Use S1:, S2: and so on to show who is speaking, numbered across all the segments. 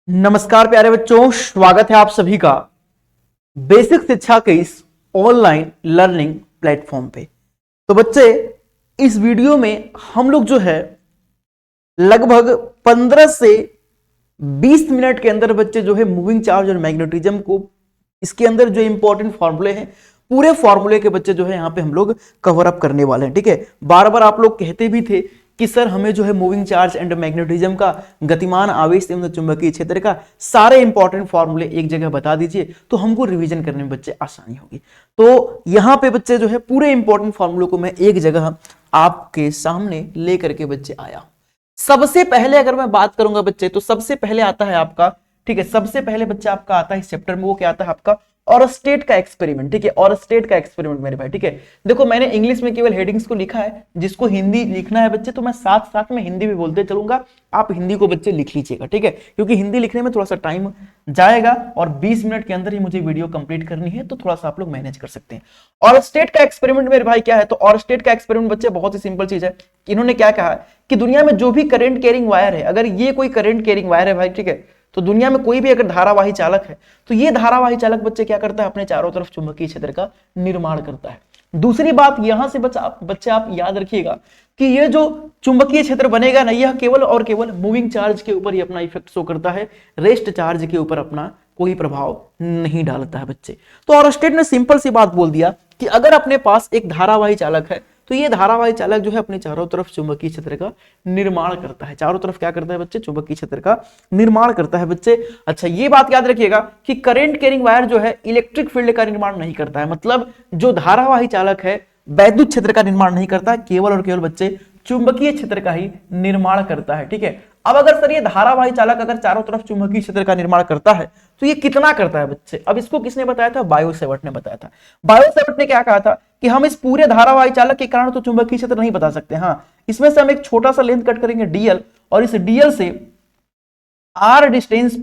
S1: नमस्कार प्यारे बच्चों, स्वागत है आप सभी का बेसिक शिक्षा के इस ऑनलाइन लर्निंग प्लेटफॉर्म पे। तो बच्चे, इस वीडियो में हम लोग जो है लगभग 15 से 20 मिनट के अंदर बच्चे जो है मूविंग चार्ज और मैग्नेटिज्म को, इसके अंदर जो इंपॉर्टेंट फॉर्मूले हैं, पूरे फॉर्मूले के बच्चे जो है यहां पे हम लोग कवर अप करने वाले हैं। ठीक है, बार बार आप लोग कहते भी थे कि सर हमें जो है मूविंग चार्ज एंड मैग्नेटिज्म का, गतिमान आवेश एवं चुंबकीय क्षेत्र का सारे इंपॉर्टेंट फॉर्मूले एक जगह बता दीजिए तो हमको रिवीजन करने में बच्चे आसानी होगी। तो यहां पे बच्चे जो है पूरे इंपॉर्टेंट फॉर्मूलों को मैं एक जगह आपके सामने लेकर के बच्चे आया। सबसे पहले अगर मैं बात करूंगा बच्चे, तो सबसे पहले आता है आपका, ठीक है, सबसे पहले बच्चा आपका आता है इस चैप्टर में, वो क्या आता है आपका और स्टेट का एक्सपेरिमेंट। ठीक है, और स्टेट का एक्सपेरिमेंट मेरे भाई। ठीक है, देखो मैंने इंग्लिश में केवल हेडिंग्स को लिखा है, जिसको हिंदी लिखना है बच्चे तो मैं साथ साथ में हिंदी भी बोलते चलूंगा, आप हिंदी को बच्चे लिख लीजिएगा। ठीक है, क्योंकि हिंदी लिखने में थोड़ा सा टाइम जाएगा और 20 मिनट के अंदर ही मुझे वीडियो कंप्लीट करनी है, तो थोड़ा सा आप लोग मैनेज कर सकते हैं। और स्टेट का एक्सपेरिमेंट मेरे भाई क्या है, तो और स्टेट का एक्सपेरिमेंट बच्चे बहुत ही सिंपल चीज है। इन्होंने क्या कहा कि दुनिया में जो भी करंट कैरिंग वायर है, अगर ये कोई करंट कैरिंग वायर है भाई, ठीक है, तो दुनिया में कोई भी अगर धारावाही चालक है तो ये धारावाही चालक बच्चे क्या करता है, अपने चारों तरफ चुंबकीय क्षेत्र का निर्माण करता है। दूसरी बात यहां से बच्चे आप याद रखिएगा कि ये जो चुंबकीय क्षेत्र बनेगा ना, यह केवल और केवल मूविंग चार्ज के ऊपर ही अपना इफेक्ट शो करता है, रेस्ट चार्ज के ऊपर अपना कोई प्रभाव नहीं डालता है बच्चे। तो ऑरस्टेड ने सिंपल सी बात बोल दिया कि अगर अपने पास एक धारावाही चालक है तो ये धारावाही चालक जो है अपने चारों तरफ चुंबकीय क्षेत्र का निर्माण करता है। चारों तरफ क्या करता है बच्चे, चुंबकीय क्षेत्र का निर्माण करता है बच्चे। अच्छा, ये बात याद रखिएगा कि करंट कैरिंग वायर जो है इलेक्ट्रिक फील्ड का निर्माण नहीं करता है, मतलब जो धारावाही चालक है वैद्युत क्षेत्र का निर्माण नहीं करता, केवल और केवल बच्चे चुंबकीय क्षेत्र का ही निर्माण करता है। ठीक है, अब अगर सर ये धारावाही चालक अगर चारों तरफ चुंबकीय क्षेत्र का निर्माण करता है तो ये कितना करता है बच्चे, अब इसको किसने बताया था, बायो-सैवर्ट ने बताया था। बायो-सैवर्ट ने क्या कहा था कि हम इस पूरे धारावाही चालक के कारण तो चुंबकीय क्षेत्र नहीं बता सकते, हाँ इसमें से हम एक छोटा सा लेंथ कट करेंगे डीएल, और इस डीएल से आर डिस्टेंस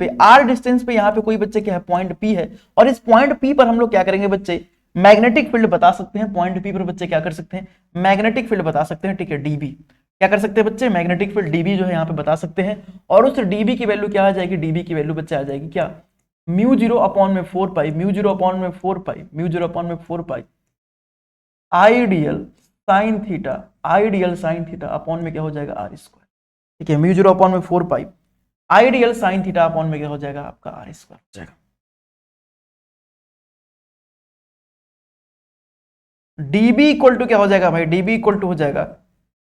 S1: पे यहां पे कोई बच्चे क्या है, पॉइंट पी है, और इस पॉइंट पी पर हम लोग क्या करेंगे बच्चे, मैग्नेटिक फील्ड बता सकते हैं। पॉइंट पी पर बच्चे क्या कर सकते हैं, मैग्नेटिक फील्ड बता सकते हैं। ठीक है, डीबी क्या कर सकते हैं बच्चे, मैग्नेटिक फील्ड डीबी जो है यहाँ पे बता सकते हैं। और उस डीबी की वैल्यू क्या आ जाएगी, डीबी की वैल्यू बच्चे आ जाएगी क्या, म्यू जीरो अपॉन में 4 पाई, म्यू जीरो अपॉन में 4 पाई, म्यू जीरो अपॉन में 4 pi I dl sine theta, I dl sine theta upon में क्या हो जाएगा, आर स्क्वायर। ठीक है, म्यू जीरो अपॉन में 4 pi I dl sine theta upon में क्या हो जाएगा आपका, आर स्क्वायर हो जाएगा। डीबी इक्वल टू क्या हो जाएगा भाई, डीबी इक्वल टू हो जाएगा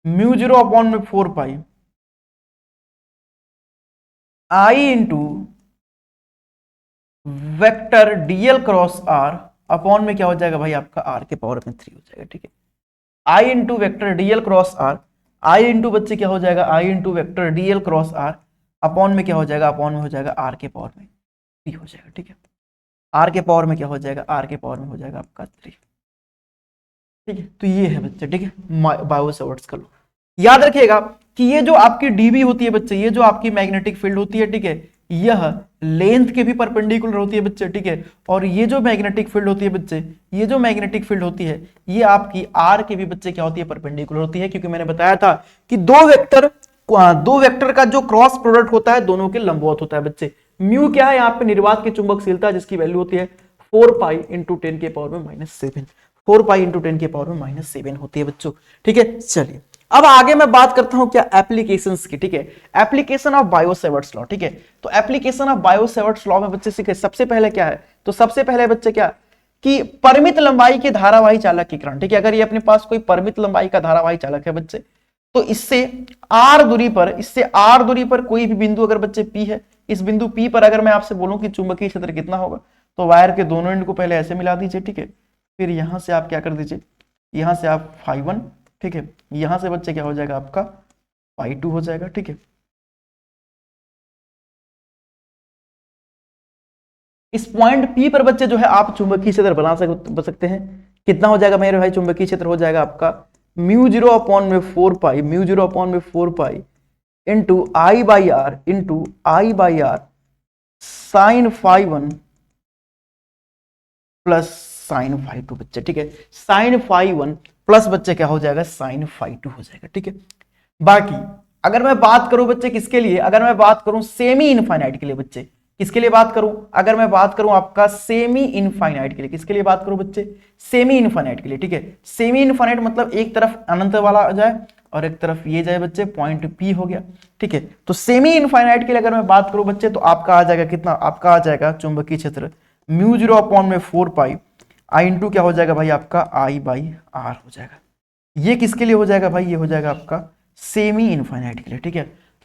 S1: म्यू जीरो अपॉन में 4 pi I into vector dl cross r upon में क्या हो जाएगा भाई आपका, आर के पावर में 3 हो जाएगा। ठीक है, I into vector dl cross r, I into बच्चे क्या हो जाएगा, I into vector dl cross r upon में क्या हो जाएगा, अपॉन में हो जाएगा आर के पावर में 3 हो जाएगा। ठीक है, आर के पावर में क्या हो जाएगा, आर के पावर में हो जाएगा आपका 3। ठीक है, तो ये है बच्चे, ठीक है, बायो-सैवर्ट्स का लॉ। याद रखिएगा कि ये जो आपकी डीबी होती है बच्चे, ये जो आपकी मैग्नेटिक फील्ड होती है, ठीक है, यह लेंथ के भी परपेंडिकुलर होती है बच्चे। ठीक है, और ये जो मैग्नेटिक फील्ड होती है बच्चे, ये जो मैग्नेटिक फील्ड होती है ये आपकी आर के भी बच्चे क्या होती है, परपेंडिकुलर होती है, क्योंकि मैंने बताया था कि दो वेक्टर का जो क्रॉस प्रोडक्ट होता है दोनों के लंबवत होता है बच्चे। म्यू क्या है यहाँ पे, निर्वात की चुंबकशीलता, जिसकी वैल्यू होती है 4 पाई इंटू 10 के पावर में -7, 4 पाई इंटू 10 के पावर में -7 होती है बच्चों। ठीक है, चलिए अब आगे मैं बात करता हूं क्या, एप्लीकेशंस की। ठीक है, एप्लीकेशन ऑफ बायो-सैवर्ट्स लॉ। ठीक है, तो एप्लीकेशन ऑफ बायो-सैवर्ट्स लॉ में बच्चे सीखे सबसे पहले क्या है, तो सबसे पहले बच्चे क्या कि परिमित लंबाई के धारावाही चालक के कारण। ठीक है, अगर ये अपने पास कोई परिमित लंबाई का धारावाही चालक है बच्चे, तो इससे आर दूरी पर कोई भी बिंदु अगर बच्चे पी है, इस बिंदु पी पर अगर मैं आपसे बोलूं कि चुंबकीय क्षेत्र कितना होगा, तो वायर के दोनों एंड को पहले ऐसे मिला दीजिए। ठीक है, फिर यहां से आप क्या कर दीजिए, यहां से आप φ1, ठीक है, यहां से बच्चे क्या हो जाएगा आपका φ2 हो जाएगा। ठीक है, इस पॉइंट P पर बच्चे जो है आप चुंबकीय क्षेत्र बना सकते हैं। कितना हो जाएगा मेरे भाई, चुंबकीय क्षेत्र हो जाएगा आपका म्यू जीरो अपॉन में 4 पाई, म्यू जीरो अपॉन में 4 pi into I by r sine φ1 plus sine φ2 बच्चे। ठीक है, साइन φ1 प्लस बच्चे क्या हो जाएगा, साइन φ2 हो जाएगा। ठीक है, बाकी अगर मैं बात करूं बच्चे किसके लिए, अगर मैं बात करूं सेमी इनफाइनाइट के लिए बच्चे, किसके लिए बात करूं, अगर मैं बात करूं आपका सेमी इनफाइनाइट के लिए, किसके लिए बात करूं बच्चे, सेमी इनफाइनाइट के लिए, ठीक है। सेमी इनफाइनाइट मतलब एक तरफ अनंत वाला आ जाए और एक तरफ ये जाए बच्चे, पॉइंट पी हो गया, ठीक है। तो सेमी इनफाइनाइट के लिए अगर मैं बात करूं बच्चे तो आपका आ जाएगा कितना, आपका आ जाएगा चुंबकीय क्षेत्र म्यू 0 अपॉन में 4 पाई आई इंटू क्या हो जाएगा भाई आपका आई बाई आर हो जाएगा। ये किसके लिए हो जाएगा भाई, ये हो जाएगा आपका सेमी इनफाइनाइट के लिए, ठीक है।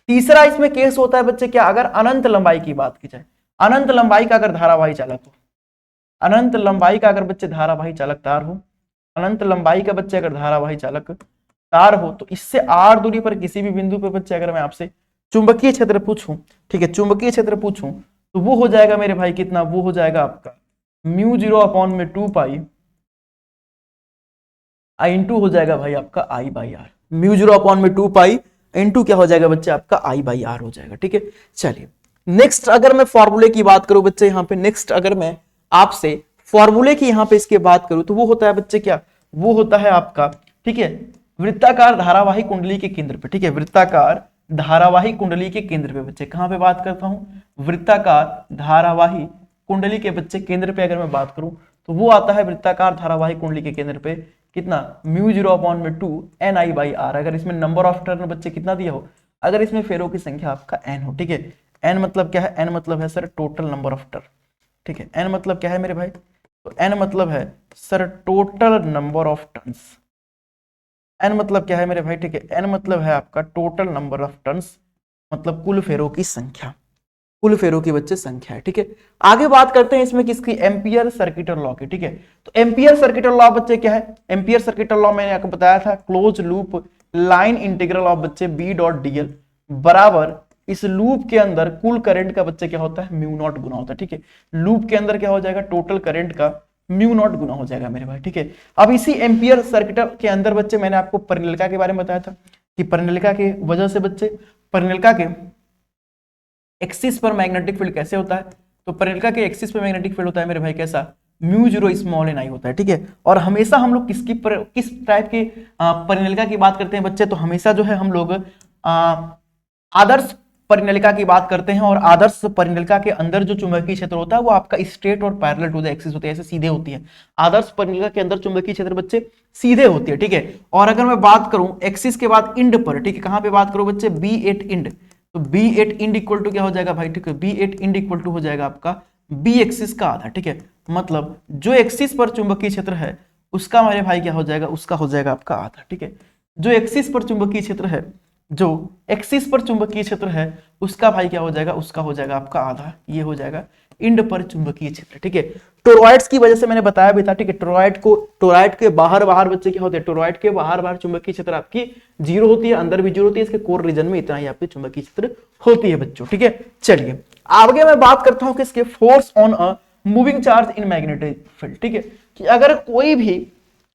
S1: तीसरा इसमें केस होता है बच्चे क्या, अगर अनंत लंबाई की बात की जाए, अनंत लंबाई का अगर धारावाही चालक हो, अनंत लंबाई का अगर बच्चे धारावाही चालक तार हो, अनंत लंबाई का बच्चे अगर धारावाही चालक तार हो, तो इससे आर दूरी पर किसी भी बिंदु पर बच्चे अगर मैं आपसे चुंबकीय क्षेत्र पूछूं, ठीक है, चुंबकीय क्षेत्र पूछूं तो वो हो जाएगा मेरे भाई कितना, वो हो जाएगा आपका म्यू 0 अपॉन में 2 पाई आई इंटू हो जाएगा भाई आपका आई बाई आर, म्यू 0 अपॉन में 2 पाई इंटू क्या हो जाएगा बच्चे आपका आई बाई आर हो जाएगा, ठीक है। चलिए नेक्स्ट अगर मैं फॉर्मूले की बात करूं बच्चे, यहाँ पे नेक्स्ट अगर मैं आपसे फॉर्मूले की यहाँ पे इसके बात करूं तो वो होता है बच्चे क्या, वो होता है आपका, ठीक है, वृत्ताकार धारावाही कुंडली के केंद्र पे, ठीक है, वृत्ताकार धारावाही कुंडली के केंद्र पे बच्चे, कहां पे बात करता हूं, वृत्ताकार धारावाही कुंडली के बच्चे केंद्र पे अगर मैं बात करूं तो वो आता है वृत्ताकार धारावाही कुंडली के केंद्र पे कितना, म्यू 0 अपॉन में 2 एन आई बाई आर। अगर इसमें नंबर ऑफ टर्न बच्चे कितना दिया हो, अगर इसमें फेरों की संख्या आपका एन हो, ठीक है, एन मतलब क्या है, एन मतलब है sir total number of turn, ठीक है, एन मतलब क्या है मेरे भाई, तो एन मतलब है sir total number of turns, N मतलब क्या है मेरे भाई, ठीक है, एन मतलब है आपका टोटल नंबर ऑफ टर्न्स, मतलब कुल फेरों की संख्या, कुल फेरों की बच्चे संख्या है, ठीक है। आगे बात करते हैं इसमें किसकी, एम्पियर सर्किटर लॉ की, ठीक है। तो एम्पियर सर्किटर लॉ बच्चे क्या है, एम्पियर सर्किटर लॉ मैंने आपको बताया था, close loop line integral of बच्चे बी डॉट डीएल बराबर इस लूप के अंदर कुल करंट का बच्चे क्या होता है, म्यू नॉट गुना होता है, ठीक है। लूप के अंदर क्या हो जाएगा, टोटल करंट का म्यू नॉट गुना हो जाएगा मेरे भाई, ठीक है। अब इसी एम्पियर सर्किटर के अंदर बच्चे मैंने आपको परिणलिका के बारे में बताया था कि परिणलिका के वजह से बच्चे, परिणलिका के एक्सिस पर मैग्नेटिक फील्ड कैसे होता है, तो परिणलिका के एक्सिस पर मैग्नेटिक फील्ड होता है मेरे भाई कैसा, म्यू 0 स्मॉल एन आई होता है, ठीक है। और हमेशा हम लोग किस टाइप के परिणलिका की बात करते हैं बच्चे, तो हमेशा जो है हम लोग आदर्श परिणलिका की बात करते हैं, और आदर्श परिणलिका के अंदर जो चुंबकीय क्षेत्र होता है वो आपका स्ट्रेट और पैरेलल टू द एक्सिस होते हैं, ऐसे सीधे होती है। आदर्श परिणलिका के अंदर चुंबकीय क्षेत्र बच्चे सीधे होती है, ठीक है। और अगर मैं बात करूं एक्सिस के बाद इंड पर, ठीक है, कहां पे बात करूं बच्चे, B8 इंड, तो B8 इंड इक्वल टू क्या हो जाएगा भाई, ठीक है, B8 इंड इक्वल टू हो जाएगा आपका B एक्सिस का आधा, ठीक है, मतलब जो एक्सिस पर चुंबकीय क्षेत्र है उसका मेरे भाई क्या हो जाएगा, उसका हो जाएगा आपका आधा, ठीक है। जो एक्सिस पर चुंबकीय क्षेत्र है, जो एक्सिस पर चुंबकीय क्षेत्र है उसका भाई क्या हो जाएगा, उसका हो जाएगा आपका आधा, ये हो जाएगा इंड पर चुंबकीय क्षेत्र, ठीक है। टोरॉइड्स की वजह से मैंने बताया भी था, ठीक है, टोरॉइड के बाहर बच्चे क्या होते हैं, टोरॉइड के बाहर चुंबकीय क्षेत्र आपकी 0 होती है, अंदर भी 0 होती है, इसके कोर रीजन में इतना ही आपकी चुंबकीय क्षेत्र होती है बच्चों, ठीक है। चलिए आगे मैं बात करता हूं किसके, force on a moving charge in magnetic field, ठीक है, कि अगर कोई भी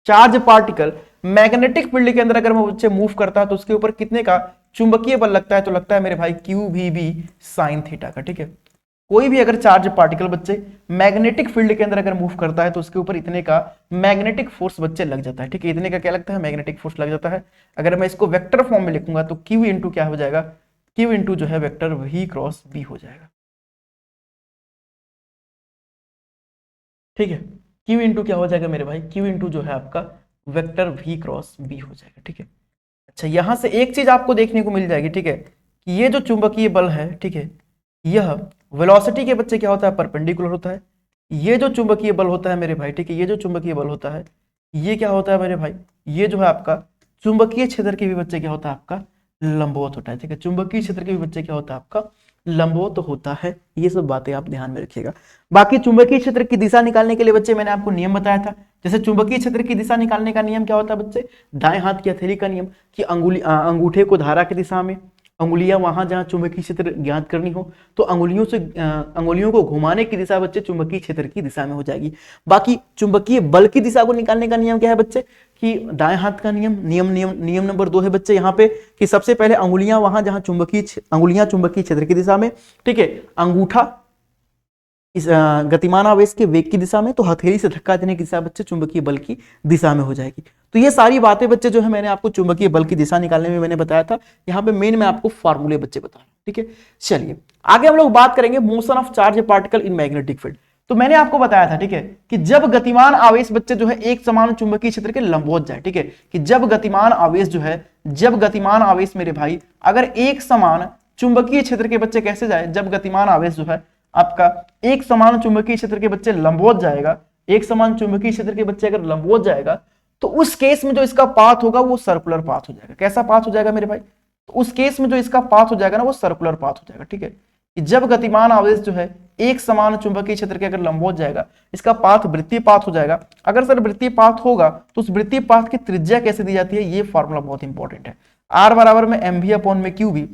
S1: चार्ज पार्टिकल मैग्नेटिक फील्ड के अंदर अगर वो बच्चे मूव करता है तो उसके ऊपर कितने का चुंबकीय बल लगता है, तो लगता है मेरे भाई QVB साइन थीटा का, ठीक है। कोई भी अगर चार्ज पार्टिकल बच्चे मैग्नेटिक फील्ड के अंदर अगर मूव करता है तो उसके ऊपर इतने का मैग्नेटिक फोर्स बच्चे लग जाता है, ठीक है, इतने का क्या लगता है, मैग्नेटिक फोर्स लग जाता है। अगर मैं इसको वेक्टर फॉर्म में लिखूंगा तो Q इंटू क्या हो जाएगा, Q इंटू जो है वेक्टर V क्रॉस B हो जाएगा, ठीक है। Q इंटू क्या हो जाएगा मेरे भाई, Q इंटू जो है आपका वेक्टर V क्रॉस B हो जाएगा, ठीक है। अच्छा यहां से एक चीज आपको देखने को मिल जाएगी, ठीक है, कि ये जो चुंबकीय बल है, ठीक है, यह वेलोसिटी के बच्चे क्या होता है, परपेंडिकुलर होता है। ये जो चुंबकीय बल होता है मेरे भाई, ठीक है, ये जो चुंबकीय बल होता है ये क्या होता है मेरे भाई, ये जो है आपका चुंबकीय क्षेत्र के भी बच्चे क्या होता है आपका लंबवत होता है, ठीक है, चुंबकीय क्षेत्र के भी बच्चे क्या होता है आपका लंबवत होता है। ये सब बातें आप ध्यान में रखिएगा। बाकी चुंबकीय क्षेत्र की दिशा निकालने के लिए बच्चे मैंने आपको नियम बताया था, जैसे चुंबकीय क्षेत्र की दिशा निकालने का नियम क्या होता है बच्चे, दाएं हाथ की हथेली का नियम, कि अंगूठे को धारा की दिशा में, अंगुलियां वहां जहां चुंबकीय क्षेत्र ज्ञात करनी हो तो अंगुलियों को घुमाने की दिशा बच्चे चुंबकीय क्षेत्र की दिशा में हो जाएगी। बाकी चुंबकीय बल की दिशा को निकालने का नियम क्या है बच्चे, कि दाएं हाथ का नियम नंबर 2 है बच्चे यहाँ पे, कि सबसे पहले अंगुलियां वहां जहां अंगुलियां चुंबकीय क्षेत्र की दिशा में, ठीक है, अंगूठा इस गतिमान आवेश के वेग की दिशा में, तो हथेली से धक्का देने की दिशा बच्चे चुंबकीय बल की दिशा में हो जाएगी। तो ये सारी बातें बच्चे जो है मैंने आपको चुंबकीय बल की दिशा निकालने में मैंने बताया था, यहाँ पे मेन मैं आपको फॉर्मूले बच्चे बता रहा हूं। ठीक है, चलिए आगे हम लोग बात करेंगे motion of charge particle in magnetic field. तो मैंने आपको बताया था, ठीक है, कि जब गतिमान आवेश बच्चे जो है एक समान चुंबकीय क्षेत्र के लंबवत जाए, ठीक है, कि जब गतिमान आवेश जो है, जब गतिमान आवेश मेरे भाई अगर एक समान चुंबकीय क्षेत्र के बच्चे कैसे जाए, जब गतिमान आवेश जो है आपका एक समान चुंबकीय क्षेत्र के बच्चे लंबवत जाएगा, एक समान चुंबकीय क्षेत्र के बच्चे अगर लंबवत जाएगा, तो उस केस में जो इसका पाथ होगा वो सर्कुलर पाथ हो जाएगा। कैसा पाथ हो जाएगा मेरे भाई? तो उस केस में जो इसका पाथ हो जाएगा ना वो सर्कुलर पाथ हो जाएगा। ठीक है, कि जब गतिमान आवेश जो है एक समान चुंबकीय क्षेत्र के अगर लंबवत जाएगा, इसका पाथ वृत्तीय पाथ हो जाएगा। अगर सर वृत्तीय पाथ होगा तो उस वृत्तीय पाथ की त्रिज्या कैसे दी जाती है, ये फॉर्मूला बहुत इंपॉर्टेंट है। आर बराबर में mv अपॉन में qb,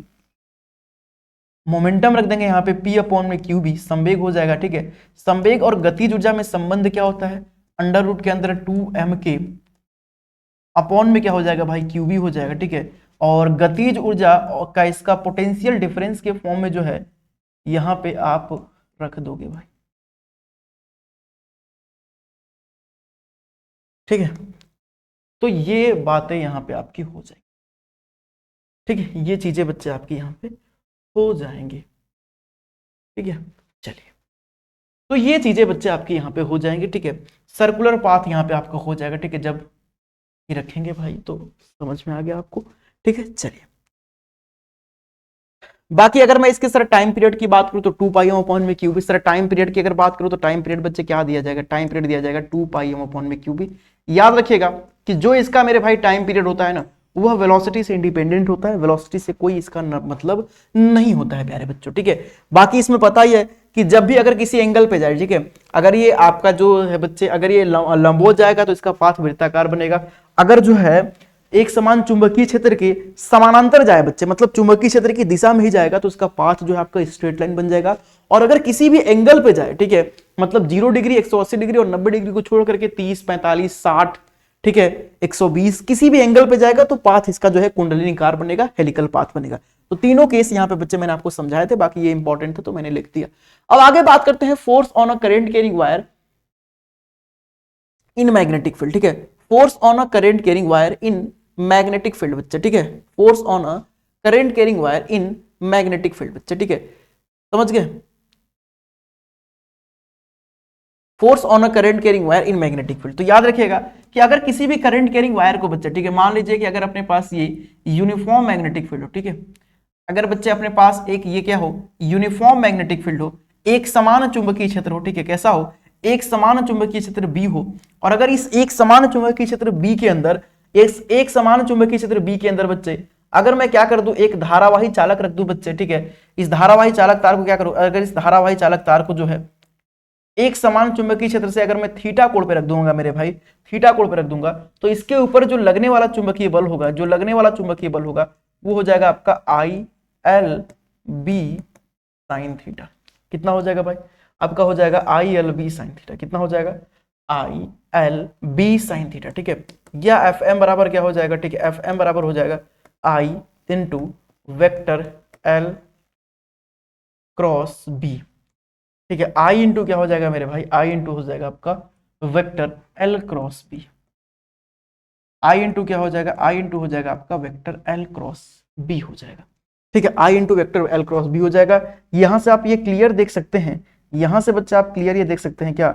S1: मोमेंटम रख देंगे यहाँ पे p अपॉन में qb, संवेग हो जाएगा। ठीक है, संवेग और गतिज ऊर्जा में संबंध क्या होता है, अंडर रूट के अंदर 2mk अपॉन में क्या हो जाएगा भाई, qb हो जाएगा। ठीक है, और गतिज ऊर्जा का इसका पोटेंशियल डिफरेंस के फॉर्म में जो है यहां पे आप रख दोगे भाई। ठीक है, तो ये बातें यहां पे आपकी हो जाएंगी। ठीक है, ये चीजें बच्चे आपकी यहां पे हो जाएंगी। ठीक है, चलिए, तो ये चीजें बच्चे आपके यहां पे हो जाएंगे। ठीक है, सर्कुलर पाथ यहां पे आपका हो जाएगा। ठीक है, जब ये रखेंगे भाई तो समझ में आ गया आपको। ठीक है, चलिए, बाकी अगर मैं इसके सर टाइम पीरियड की बात करूं तो 2 पाई एम अपॉन में क्यूबी। सर टाइम पीरियड की अगर बात करूं तो टाइम पीरियड बच्चे क्या दिया जाएगा, टाइम पीरियड दिया जाएगा 2 पाई एम अपॉन में क्यूबी। याद रखिएगा कि जो इसका मेरे भाई टाइम पीरियड होता है ना वह वेलोसिटी से इंडिपेंडेंट होता है, वेलोसिटी से कोई इसका मतलब नहीं होता है प्यारे बच्चों। ठीक है, बाकी इसमें पता ही है कि जब भी अगर किसी एंगल पे जाए, ठीक है, अगर ये आपका जो है बच्चे अगर ये लंबवत जाएगा तो इसका पाथ वृत्ताकार बनेगा। अगर जो है एक समान चुंबकीय क्षेत्र के समानांतर जाए बच्चे, मतलब चुंबकीय क्षेत्र की दिशा में ही जाएगा तो उसका पाथ जो है आपका स्ट्रेट लाइन बन जाएगा। और अगर किसी भी एंगल पे जाए, ठीक है, मतलब 0 डिग्री, 180 डिग्री और 90 डिग्री को छोड़ करके 30, 45, 60, ठीक है, 120 किसी भी एंगल पे जाएगा तो पाथ इसका जो है कुंडलिनीकार बनेगा, हेलिकल पाथ बनेगा। तो तीनों केस यहां पे बच्चे मैंने आपको समझाए थे, बाकी ये इंपॉर्टेंट था तो मैंने लिख दिया। अब आगे बात करते हैं force on a current carrying wire in magnetic field. ठीक है, force on a current carrying wire in magnetic field बच्चे। ठीक है, force on a current carrying wire in magnetic field बच्चे। ठीक है, समझ गए, force on a current carrying wire in magnetic field. तो याद रखिएगा कि अगर किसी भी करंट कैरिंग वायर को बच्चे, ठीक है, मान लीजिए कि अगर अपने पास ये यूनिफॉर्म मैग्नेटिक फील्ड हो, ठीक है, अगर बच्चे अपने पास एक ये क्या हो, यूनिफॉर्म मैग्नेटिक फील्ड हो, एक समान चुंबकीय क्षेत्र हो, ठीक है, कैसा हो, एक समान चुंबकीय क्षेत्र बी हो, और अगर इस एक समान चुंबकीय क्षेत्र बी के अंदर एक समान चुंबकीय क्षेत्र बी के अंदर बच्चे अगर मैं क्या कर दूं, एक धारावाही चालक रख दूं बच्चे, ठीक है, इस धारावाही चालक तार को क्या करूं, अगर इस धारावाही चालक तार को जो है एक समान चुंबकीय क्षेत्र से अगर मैं थीटा कोण पे रख दूंगा मेरे भाई, थीटा कोण पे रख दूंगा, तो इसके ऊपर जो लगने वाला चुंबकीय बल होगा, जो लगने वाला चुंबकीय बल होगा वो हो जाएगा आपका ILB साइन थीटा। कितना हो जाएगा भाई, आपका हो जाएगा ILB साइन थीटा। कितना हो जाएगा, ILB साइन थीटा। ठीक है, या FM बराबर क्या हो जाएगा, ठीक है, FM बराबर हो जाएगा I into vector L cross B। ठीक है, I इंटू क्या हो जाएगा मेरे भाई, I इंटू हो जाएगा आपका vector L cross B। I into क्या हो जाएगा, I इंटू हो जाएगा आपका वेक्टर L क्रॉस B हो जाएगा। ठीक है, I into vector L cross B हो जाएगा। यहां से आप ये क्लियर देख सकते हैं, यहां से बच्चे आप क्लियर ये देख सकते हैं क्या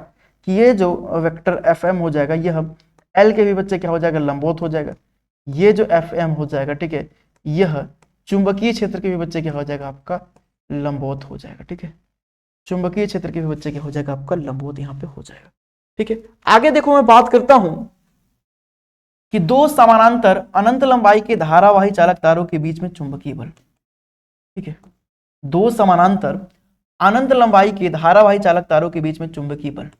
S1: कि ये जो वेक्टर FM हो जाएगा यह L के भी बच्चे क्या हो जाएगा, लंबवत हो जाएगा। ये जो FM हो जाएगा, ठीक है, यह चुंबकीय क्षेत्र के भी बच्चे क्या हो जाएगा आपका लंबवत हो जाएगा। ठीक है, चुंबकीय क्षेत्र के भी बच्चे क्या हो जाएगा आपका लंबवत यहां पे हो जाएगा। ठीक है, आगे देखो मैं बात करता हूं कि दो समानांतर अनंत लंबाई के धारावाही चालक तारों के बीच में चुंबकीय बल। ठीक है, दो समानांतर अनंत लंबाई के धारावाही चालक तारों के बीच में चुंबकीय बल।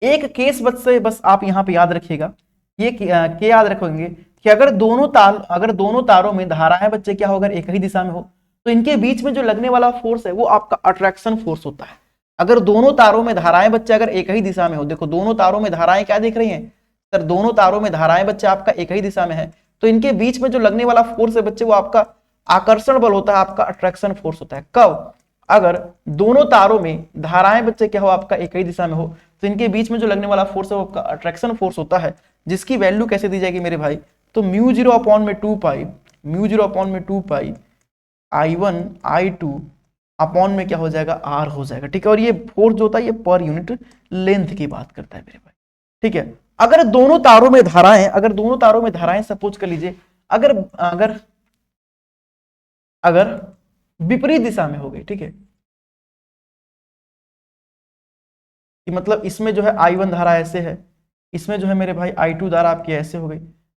S1: एक केस बस आप यहां पे याद रखिएगा, ये क्या याद रखेंगे कि अगर दोनों तारों में धाराएं बच्चे क्या हो, अगर एक ही दिशा में हो तो इनके बीच में जो लगने वाला फोर्स है वो आपका अट्रैक्शन फोर्स होता है। अगर दोनों तारों में धाराएं बच्चे अगर एक ही दिशा में हो, देखो दोनों तारों में धाराएं क्या दिख रही हैं सर, दोनों तारों में धाराएं बच्चे आपका एक ही दिशा में है, तो इनके बीच में जो लगने वाला फोर्स है बच्चे वो आपका आकर्षण बल होता है, आपका अट्रैक्शन फोर्स होता है। कब, अगर दोनों तारों में धाराएं बच्चे क्या हो आपका एक ही दिशा में हो तो इनके बीच में जो लगने वाला फोर्स है वो आपका अट्रैक्शन फोर्स होता है। जिसकी वैल्यू कैसे दी जाएगी मेरे भाई, तो म्यू जीरो अपॉन में 2 पाई, म्यू जीरो अपॉन में 2 पाई I1 I2 अपॉन में क्या हो जाएगा, आर हो जाएगा। ठीक है, और ये फोर्स जो होता है ये पर यूनिट लेंथ की बात करता है मेरे भाई। ठीक है, अगर दोनों तारों में धाराएं, अगर दोनों तारों में धाराएं सपोज कर लीजिए अगर अगर अगर विपरीत दिशा में हो गई, ठीक है, कि मतलब इसमें जो है I1 धारा ऐसे है, इसमें जो है मेरे भाई I2 धारा आपकी ऐसे हो गई,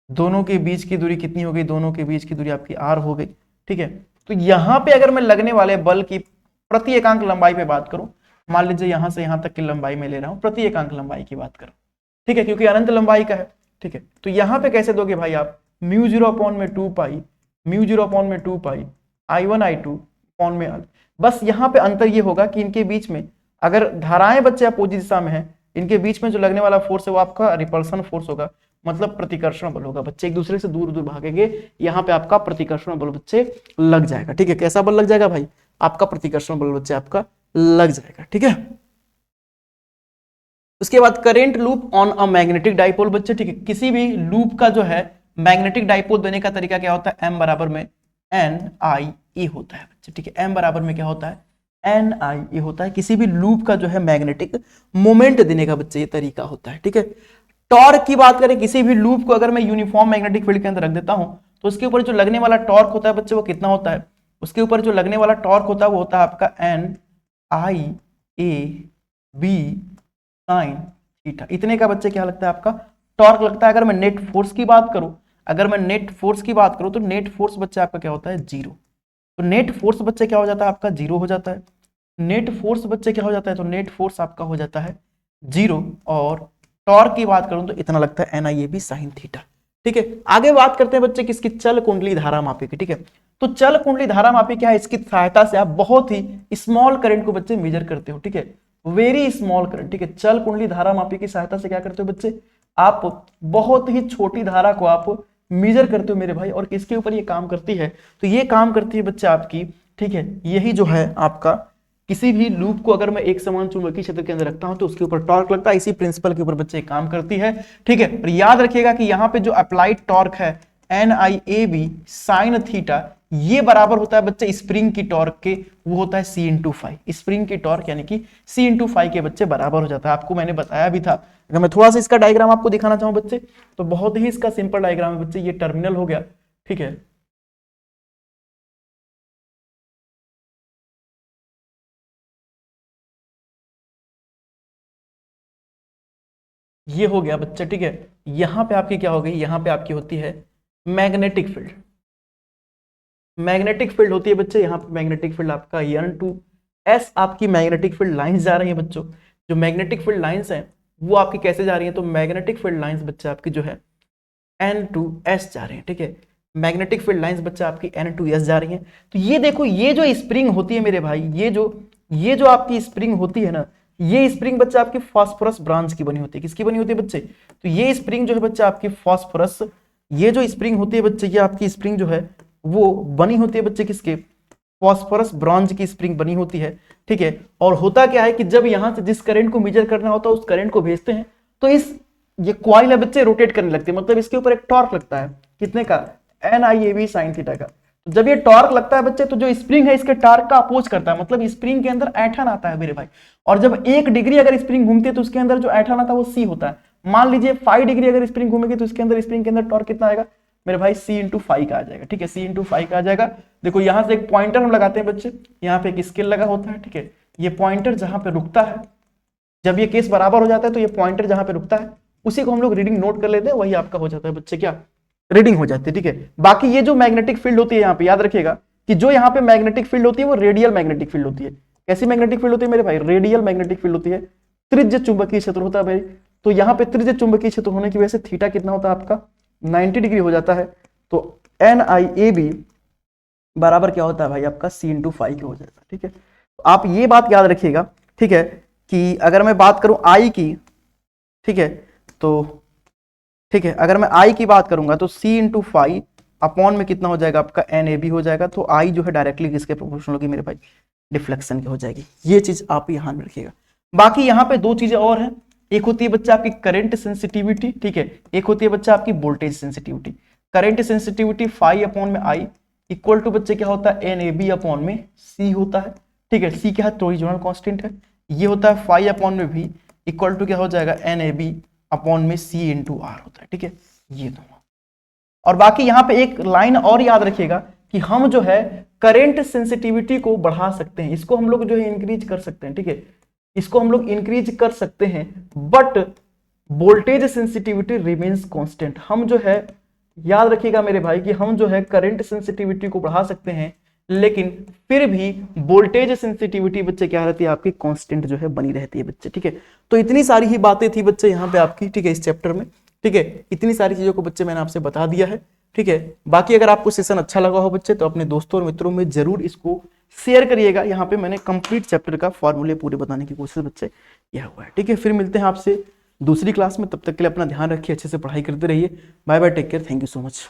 S1: दोनों के बीच की दूरी कितनी हो गई, दोनों के बीच की दूरी आपकी R हो गई। ठीक है, तो यहां पे अगर मैं लगने वाले बल की प्रति एकांक लंबाई पे बात करूं, मान लीजिए यहां से यहां तक की लंबाई में ले रहा हूं, प्रति एकांक लंबाई की बात करूं, ठीक है, क्योंकि अनंत लंबाई का है। ठीक है, तो यहां पे कैसे दोगे भाई आप, म्यू जीरो अपॉन में 2 पाई, म्यू जीरो अपॉन में 2 पाई I1 I2 अपॉन में R। बस यहां पे अंतर ये होगा कि इनके बीच में अगर धाराएं बच्चे अपोजिट दिशा में है, इनके बीच में जो लगने वाला फोर्स है वो आपका रिपल्सन फोर्स होगा, मतलब प्रतिकर्षण बल होगा। बच्चे एक दूसरे से दूर दूर भागेंगे, यहाँ पे आपका प्रतिकर्षण बल बच्चे लग जाएगा। ठीक है, कैसा बल लग जाएगा भाई, आपका प्रतिकर्षण बल बच्चे आपका लग जाएगा। ठीक है, उसके बाद current loop on a magnetic dipole बच्चे। ठीक है, किसी भी लूप का जो है मैग्नेटिक डाइपोल देने का तरीका क्या होता है, एम बराबर में NIE होता है बच्चे। ठीक है, एम बराबर में क्या होता है, NIE होता है। किसी भी लूप का जो है मैग्नेटिक मोमेंट देने का बच्चे ये तरीका होता है। ठीक है, टॉर्क की बात करें, किसी भी लूप को अगर मैं यूनिफॉर्म मैग्नेटिक फील्ड के अंदर रख देता हूं तो उसके ऊपर जो लगने वाला टॉर्क होता है बच्चे वो कितना होता है, उसके ऊपर जो लगने वाला टॉर्क होता है वो होता है आपका NIAB साइन थीटा। इतने का बच्चे क्या लगता है आपका टॉर्क लगता है। अगर मैं नेट फोर्स की बात करूं, अगर मैं नेट फोर्स की बात करूं तो नेट फोर्स बच्चे आपका क्या होता है, जीरो। तो नेट फोर्स बच्चे क्या हो जाता है आपका, जीरो हो जाता है। नेट फोर्स बच्चे क्या हो जाता है, तो नेट फोर्स आपका हो जाता है जीरो। और टॉर्क की बात करूं तो इतना लगता है NIAB साइन थीटा। ठीक है, आगे बात करते हैं बच्चे किसकी, चल कुंडली धारा मापी की। ठीक है, तो चल कुंडली धारा मापी क्या है, इसकी सहायता से आप बहुत ही स्मॉल करंट को बच्चे मेजर करते हो। ठीक है, वेरी स्मॉल करंट। ठीक है, चल कुंडली धारा मापी की सहायता से क्या करते हो बच्चे, आप बहुत ही छोटी धारा को आप मेजर करते हो मेरे भाई। और किसके ऊपर ये काम करती है, तो ये काम करती है बच्चे आपकी, ठीक है, यही जो है आपका किसी भी लूप को अगर मैं एक समान चुंबकीय क्षेत्र के अंदर रखता हूं तो उसके ऊपर टॉर्क लगता है। इसी प्रिंसिपल के ऊपर बच्चे काम करती है। ठीक है, और याद रखिएगा कि यहां पे जो अप्लाइड टॉर्क है NIAB साइन थीटा, ये बराबर होता है बच्चे स्प्रिंग की टॉर्क के, वो होता है C/5। स्प्रिंग की टॉर्क यानी कि C/5 के बच्चे बराबर हो जाता है। आपको मैंने बताया भी था। अगर मैं थोड़ा सा इसका डायग्राम आपको दिखाना चाहूं बच्चे, तो बहुत ही इसका सिंपल डायग्राम है बच्चे। ये टर्मिनल हो गया, ठीक है, ये हो गया बच्चे। ठीक है, यहां पे आपकी क्या हो गई, यहां पे आपकी होती है मैग्नेटिक फील्ड। मैग्नेटिक फील्ड होती है बच्चे, यहाँ पे मैग्नेटिक फील्ड आपका N2S, आपकी मैग्नेटिक फील्ड लाइंस जा रही है बच्चों। जो मैग्नेटिक फील्ड लाइंस हैं वो आपकी कैसे जा रही है, तो मैग्नेटिक फील्ड लाइंस बच्चे आपकी जो है N2S जा रहे हैं। ठीक है, मैग्नेटिक फील्ड लाइंस बच्चे आपकी N2S जा रही हैं। तो ये देखो, ये जो स्प्रिंग होती है मेरे भाई, ये जो आपकी स्प्रिंग होती है ना, ये स्प्रिंग बच्चे आपकी फास्फोरस ब्रांच की बनी होती है। किसकी बनी होती है बच्चे, तो ये स्प्रिंग जो है बच्चे आपकी फास्फोरस, ये जो स्प्रिंग होती है बच्चे, ये आपकी स्प्रिंग जो है वो बनी होती है बच्चे किसके, फास्फोरस ब्रॉन्ज की स्प्रिंग बनी होती है। ठीक है, और होता क्या है कि जब यहां से जिस करंट को मेजर करना होता है उस करंट को भेजते हैं तो इस ये क्वाइल है बच्चे रोटेट करने लगती है, मतलब इसके ऊपर एक टॉर्क लगता है, कितने का, NIAB साइन थीटा का। तो जब ये टॉर्क लगता है बच्चे तो जो स्प्रिंग है इसके टॉर्क का अपोज करता है, मतलब स्प्रिंग के अंदर ऐंठन आता है मेरे भाई। और जब 1 डिग्री अगर स्प्रिंग घूमती है तो उसके अंदर जो ऐंठन आता है वो C होता है। मान लीजिए 5 डिग्री अगर स्प्रिंग घूमेगी तो इसके अंदर स्प्रिंग के अंदर टॉर्क कितना आएगा मेरे भाई, C/5 का आ जाएगा। ठीक है, C/5 का आ जाएगा। देखो यहां से एक पॉइंटर हम लगाते हैं बच्चे, यहाँ पे एक स्केल लगा होता है। ठीक है, ये पॉइंटर जहां पे रुकता है, जब ये केस बराबर हो जाता है तो ये पॉइंटर जहां पे रुकता है उसी को हम लोग रीडिंग नोट कर लेते हैं, वही आपका हो जाता है बच्चे क्या, रीडिंग हो जाती है। ठीक है, बाकी ये जो मैग्नेटिक फील्ड होती है यहाँ पे याद रखिएगा कि जो यहाँ पे मैग्नेटिक फील्ड होती है वो रेडियल मैग्नेटिक फील्ड होती है। कैसी मैग्नेटिक फील्ड होती है मेरे भाई, रेडियल मैग्नेटिक फील्ड होती है। त्रिज्य चुंबकीय क्षेत्र होता है भाई, तो यहाँ पे त्रिज्य चुंबकीय क्षेत्र होने की वजह से थीटा कितना होता है आपका, 90 डिग्री हो जाता है। तो NIAB बराबर क्या होता है भाई आपका, C/5 के हो जाता है। ठीक है, तो आप ये बात याद रखिएगा। ठीक है, कि अगर मैं बात करूं I की, ठीक है, तो ठीक है, अगर मैं I की बात करूंगा तो C/5 अपॉन में कितना हो जाएगा आपका, NAB हो जाएगा। तो I जो है डायरेक्टली किसके प्रोपोर्शनल होगी मेरे भाई, डिफ्लेक्शन की हो जाएगी। ये चीज आप यहां में रखिएगा। बाकी यहाँ पे 2 चीजें और हैं, एक होती है बच्चा आपकी करंट सेंसिटिविटी, ठीक है, एक होती है बच्चा आपकी voltage sensitivity. Current sensitivity phi upon में आई इक्वल टू बच्चे क्या होता है एन ए बी अपॉन में सी होता है, ठीक है, सी क्या है तो ओरिजिनल कांस्टेंट है। ये होता है फाई अपॉन में भी इक्वल टू क्या हो जाएगा एन ए बी अपॉन में सी इंटू आर होता है, ठीक है, ये दोनों। और बाकी यहाँ पे एक लाइन और याद रखिएगा कि हम जो है करंट सेंसिटिविटी को बढ़ा सकते हैं, इसको हम लोग जो है इंक्रीज कर सकते हैं, ठीक है, इसको हम लोग इंक्रीज कर सकते हैं, but voltage sensitivity remains constant. हम जो है याद रखिएगा मेरे भाई कि हम जो है करंट सेंसिटिविटी को बढ़ा सकते हैं, लेकिन फिर भी वोल्टेज सेंसिटिविटी बच्चे क्या रहती है आपकी कांस्टेंट जो है बनी रहती है बच्चे, ठीक है। तो इतनी सारी ही बातें थी बच्चे यहाँ पे आपकी, ठीक है, इस चैप्टर में, ठीक है, इतनी सारी चीजों को बच्चे मैंने आपसे बता दिया है, ठीक है। बाकी अगर आपको सेशन अच्छा लगा हो बच्चे तो अपने दोस्तों और मित्रों में जरूर इसको शेयर करिएगा। यहाँ पे मैंने कंप्लीट चैप्टर का फॉर्मूले पूरे बताने की कोशिश बच्चे यह हुआ है, ठीक है। फिर मिलते हैं आपसे दूसरी क्लास में, तब तक के लिए अपना ध्यान रखिए, अच्छे से पढ़ाई करते रहिए। Bye bye, take care, thank you so much.